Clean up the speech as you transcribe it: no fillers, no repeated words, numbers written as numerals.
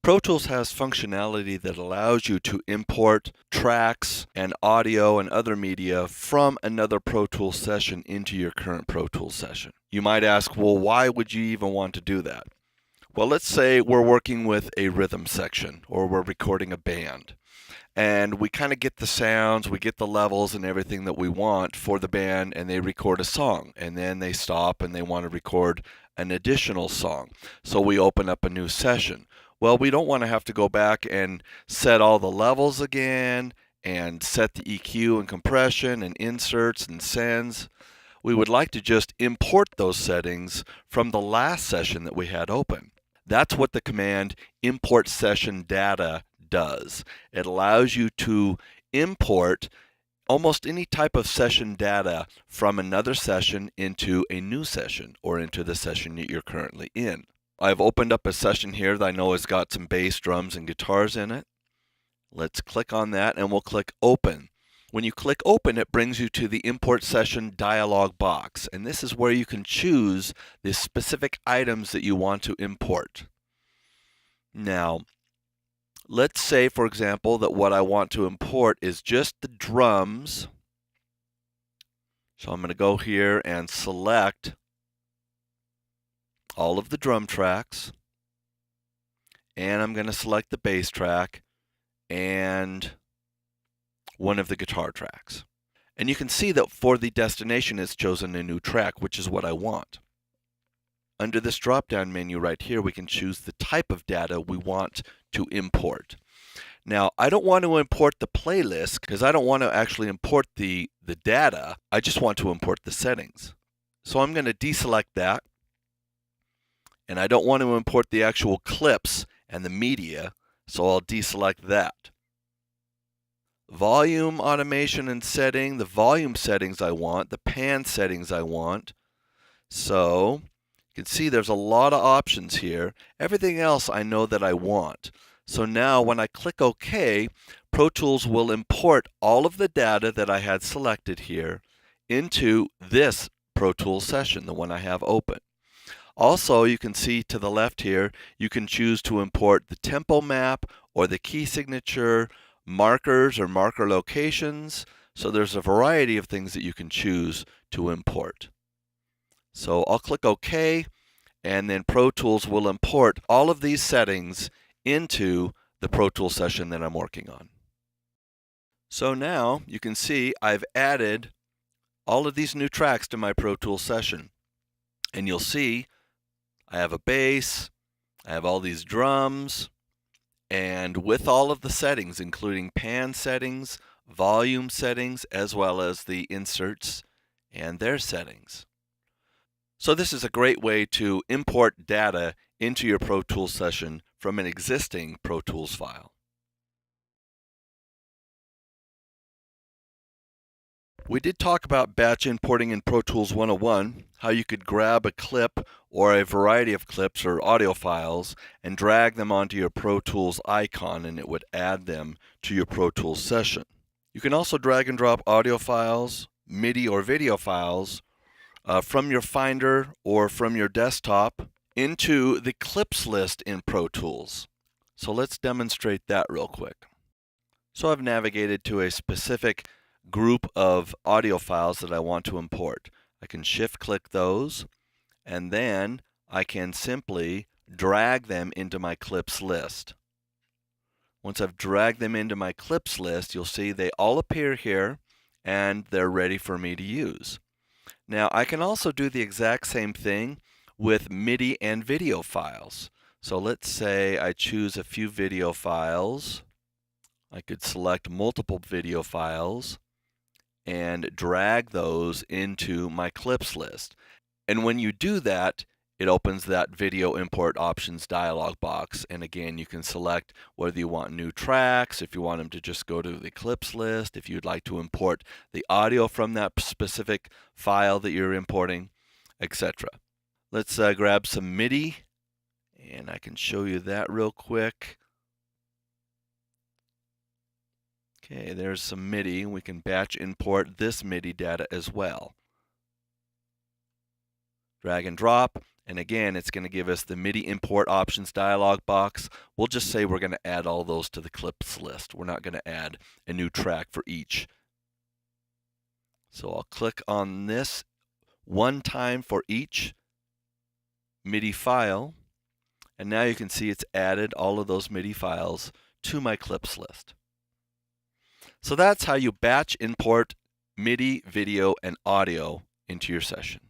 Pro Tools has functionality that allows you to import tracks and audio and other media from another Pro Tools session into your current Pro Tools session. You might ask, well, why would you even want to do that? Well, let's say we're working with a rhythm section or we're recording a band. And we kind of get the sounds, we get the levels and everything that we want for the band, and they record a song. And then they stop and they want to record an additional song. So we open up a new session. Well, we don't want to have to go back and set all the levels again and set the EQ and compression and inserts and sends. We would like to just import those settings from the last session that we had open. That's what the command import session data does. It allows you to import almost any type of session data from another session into a new session or into the session that you're currently in. I've opened up a session here that I know has got some bass, drums, and guitars in it. Let's click on that and we'll click Open. When you click Open, it brings you to the Import Session dialog box, and this is where you can choose the specific items that you want to import. Now, let's say, for example, that what I want to import is just the drums. So I'm going to go here and select all of the drum tracks, and I'm going to select the bass track and one of the guitar tracks. And you can see that for the destination it's chosen a new track, which is what I want. Under this drop-down menu right here, we can choose the type of data we want to import. Now, I don't want to import the playlist because I don't want to actually import the data. I just want to import the settings. So I'm going to deselect that. And I don't want to import the actual clips and the media, so I'll deselect that. Volume automation and setting, the volume settings I want, the pan settings I want. So you can see there's a lot of options here. Everything else I know that I want. So now when I click OK, Pro Tools will import all of the data that I had selected here into this Pro Tools session, the one I have open. Also, you can see to the left here, you can choose to import the tempo map or the key signature, markers or marker locations. So there's a variety of things that you can choose to import. So I'll click OK, and then Pro Tools will import all of these settings into the Pro Tools session that I'm working on. So now you can see I've added all of these new tracks to my Pro Tools session. And you'll see I have a bass, I have all these drums, and with all of the settings, including pan settings, volume settings, as well as the inserts and their settings. So this is a great way to import data into your Pro Tools session from an existing Pro Tools file. We did talk about batch importing in Pro Tools 101, how you could grab a clip or a variety of clips or audio files and drag them onto your Pro Tools icon, and it would add them to your Pro Tools session. You can also drag and drop audio files, MIDI or video files from your Finder or from your desktop into the clips list in Pro Tools. So let's demonstrate that real quick. So I've navigated to a specific group of audio files that I want to import. I can shift click those, and then I can simply drag them into my clips list. Once I've dragged them into my clips list, you'll see they all appear here and they're ready for me to use. Now I can also do the exact same thing with MIDI and video files. So let's say I choose a few video files. I could select multiple video files and drag those into my clips list. And when you do that, it opens that video import options dialog box. And again, you can select whether you want new tracks, if you want them to just go to the clips list, if you'd like to import the audio from that specific file that you're importing, etc. Let's grab some MIDI, and I can show you that real quick. Okay, there's some MIDI. We can batch import this MIDI data as well. Drag and drop, And again, it's going to give us the MIDI import options dialog box. We'll just say we're going to add all those to the clips list. We're not going to add a new track for each. So I'll click on this one time for each MIDI file. And now you can see it's added all of those MIDI files to my clips list. So that's how you batch import MIDI, video, and audio into your session.